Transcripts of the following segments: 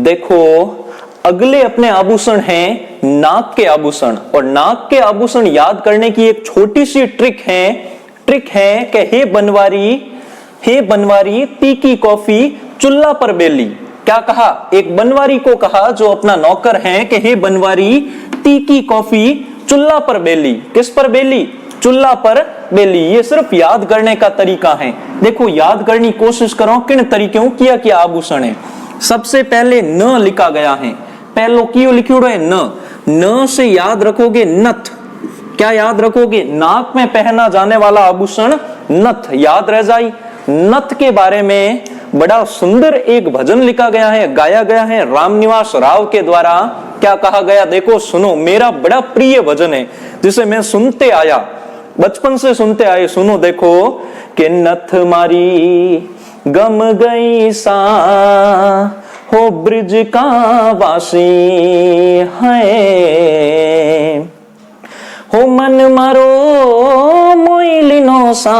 देखो अगले अपने आभूषण हैं नाक के आभूषण, और नाक के आभूषण याद करने की एक छोटी सी ट्रिक है कि हे बनवारी तीखी कॉफी चुल्ला पर बेली। क्या कहा? एक बनवारी को कहा जो अपना नौकर है कि हे बनवारी तीखी कॉफी चुल्ला पर बेली। किस पर बेली? चुल्ला पर बेली। ये सिर्फ याद करने का तरीका है। देखो याद करने की कोशिश करो किन तरीकों क्या आभूषण है। सबसे पहले न लिखा गया है, पहलो क्यों लिखियो है न से याद रखोगे नथ। क्या याद रखोगे? नाक में पहना जाने वाला आभूषण नथ याद रह जाए। नथ के बारे में बड़ा सुंदर एक भजन लिखा गया है, गाया गया है रामनिवास राव के द्वारा। क्या कहा गया? देखो सुनो, मेरा बड़ा प्रिय भजन है जिसे मैं सुनते आया, बचपन से सुनते आए। सुनो देखो कि नथ मारी गम गई सा हो ब्रिज का वासी है, हो मन मारो मोइलिनो सा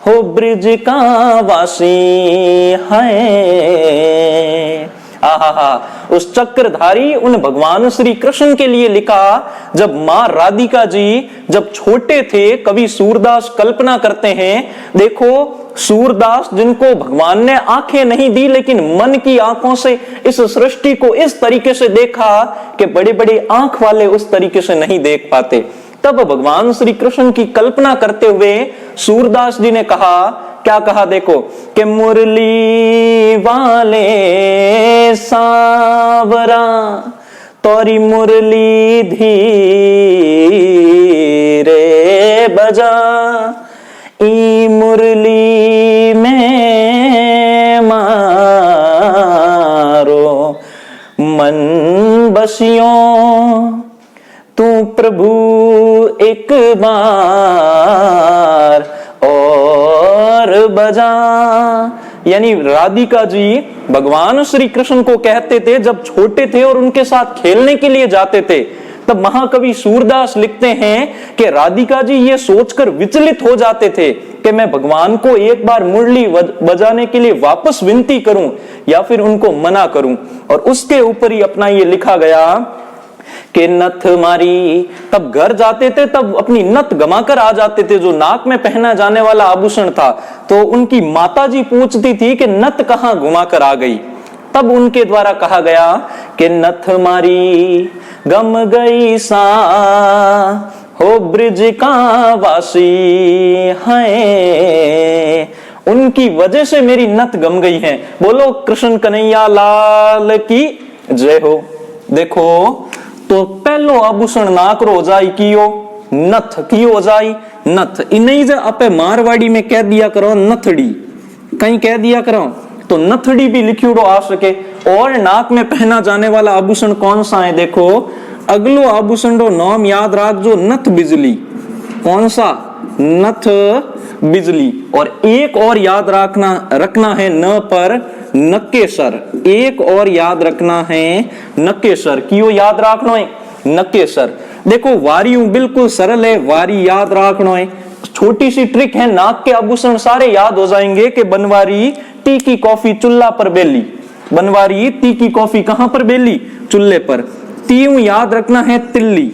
हो ब्रिज का वासी है। आहा, उस चक्रधारी उन भगवान श्री कृष्ण के लिए लिखा जब मां राधिका जी जब छोटे थे। कवि सूरदास कल्पना करते हैं, देखो सूरदास जिनको भगवान ने आंखें नहीं दी लेकिन मन की आंखों से इस सृष्टि को इस तरीके से देखा कि बड़े बड़े आंख वाले उस तरीके से नहीं देख पाते। तब भगवान श्री कृष्ण की कल्पना करते हुए सूरदास जी ने कहा, क्या कहा? देखो कि मुरली वाले सावरा तोरी मुरली धीरे बजा, ई मुरली में मारो मन बसियों तू प्रभु एक बार और बजा। यानी राधिका जी भगवान श्री कृष्ण को कहते थे जब छोटे थे और उनके साथ खेलने के लिए जाते थे। तब महाकवि सूरदास लिखते हैं कि राधिका जी ये सोचकर विचलित हो जाते थे कि मैं भगवान को एक बार मुरली बजाने के लिए वापस विनती करूं या फिर उनको मना करूं। और उसके ऊपर ही अपना ये लिखा गया कि नथ मारी। तब घर जाते थे तब अपनी नथ गमाकर आ जाते थे, जो नाक में पहना जाने वाला आभूषण था। तो उनकी माताजी पूछती थी कि नथ कहां घुमा कर आ गई। तब उनके द्वारा कहा गया कि नथ मारी गम गई सा हो ब्रिज का वासी है, उनकी वजह से मेरी नथ गम गई है। बोलो कृष्ण कन्हैया लाल की जय हो। देखो तो पहलो आभूषण नाक रो जाई कियो नथ, कियो जाई नथ। इन्हीं जे आपे मारवाड़ी में कह दिया करो नथड़ी, कहीं कह दिया करो तो नथड़ी भी लिखियोड़ो आ सके। और नाक में पहना जाने वाला आभूषण कौन सा है? देखो अगलो आभूषण रो नाम याद राख जो नथ बिजली। कौन सा? नथ बिजली। और एक और याद रखना है न पर नक्केसर। एक और याद रखना है नक्केसर। क्यों याद रखना है नक्केसर? देखो वारियों बिल्कुल सरल है, वारी याद रखना है। छोटी सी ट्रिक है, नाक के आभूषण सारे याद हो जाएंगे कि बनवारी तीखी कॉफी चुल्ला पर बेली। बनवारी तीखी कॉफी कहां पर बेली? चुल्ले पर। तीऊ याद रखना है तिल्ली,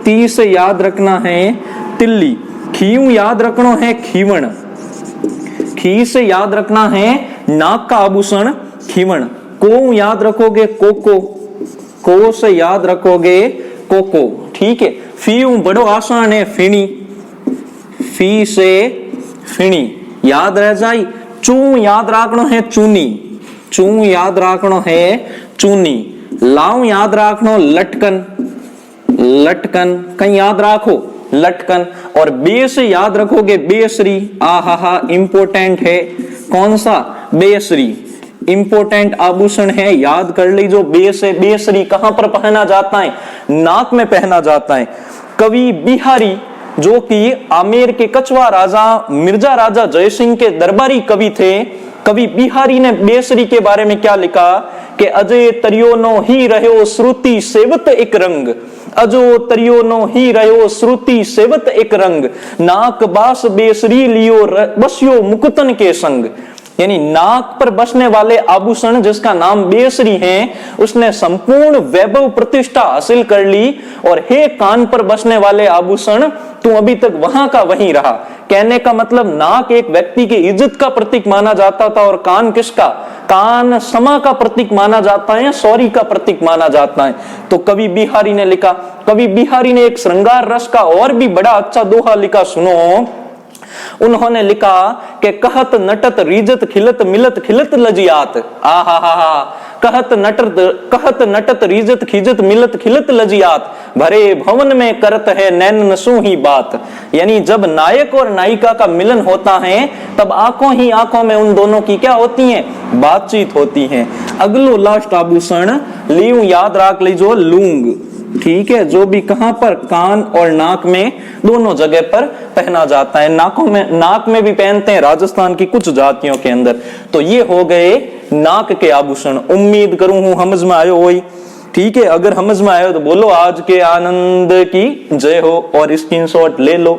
ती से याद रखना है तिल्ली। खीऊ याद रखना है खीवण, खी से याद रखना है नाक का आभूषण खीवण। को याद रखोगे कोको, को से याद रखोगे कोको। ठीक है। फीऊ बड़ो आसान है फिणी, फी से फिणी याद रह जाए। चू याद रखना है चूनी, चू याद रखना है चूनी। लाऊ याद रखना लटकन, लटकन कहीं याद रखो लटकन। और बे से याद रखोगे बेसरी। आहा इंपोर्टेंट है। कौन सा? बेसरी इंपोर्टेंट आभूषण है, याद कर लीजिए। बे से बेसरी कहां पर पहना जाता है? नाक में पहना जाता है। कवि बिहारी जो कि आमेर के कछवा राजा मिर्जा राजा जयसिंह के दरबारी कवि थे, कवि बिहारी ने बेसरी के बारे में क्या लिखा कि अजय तरियो नो ही रहो श्रुति सेवत एक रंग, अजो तरियो नो ही रहो श्रुति सेवत एक रंग, नाक बास बेसरी लियो बसियो मुकुतन के संग। यानी नाक पर बसने वाले आभूषण जिसका नाम बेसरी है, उसने संपूर्ण वैभव प्रतिष्ठा हासिल कर ली। और हे कान पर बसने वाले आभूषण, तू अभी तक वहां का वहीं रहा। कहने का मतलब नाक एक व्यक्ति की इज्जत का प्रतीक माना जाता था और कान किसका? कान समा का प्रतीक माना जाता है, शौर्य का प्रतीक माना जाता है। तो कवि बिहारी ने लिखा, कवि बिहारी ने एक श्रृंगार रस का और भी बड़ा अच्छा दोहा लिखा, सुनो। उन्होंने लिखा कि कहत नटत रीजत खिलत मिलत खिलत लजियात। आहा हा हा, कहत नटत रीजत खिजत मिलत खिलत लजियात, भरे भवन में करत है नैन नसू ही बात। यानी जब नायक और नायिका का मिलन होता है तब आंखों ही आंखों में उन दोनों की क्या होती है? बातचीत होती है। अगलो लास्ट आभूषण लियो, याद रख लीजो, लूंग। ठीक है, जो भी कहां पर? कान और नाक में, दोनों जगह पर पहना जाता है। नाक में भी पहनते हैं राजस्थान की कुछ जातियों के अंदर। तो ये हो गए नाक के आभूषण। उम्मीद करूं हूं समझ में आयो होई। ठीक है, अगर समझ में आयो तो बोलो आज के आनंद की जय हो और स्क्रीनशॉट ले लो।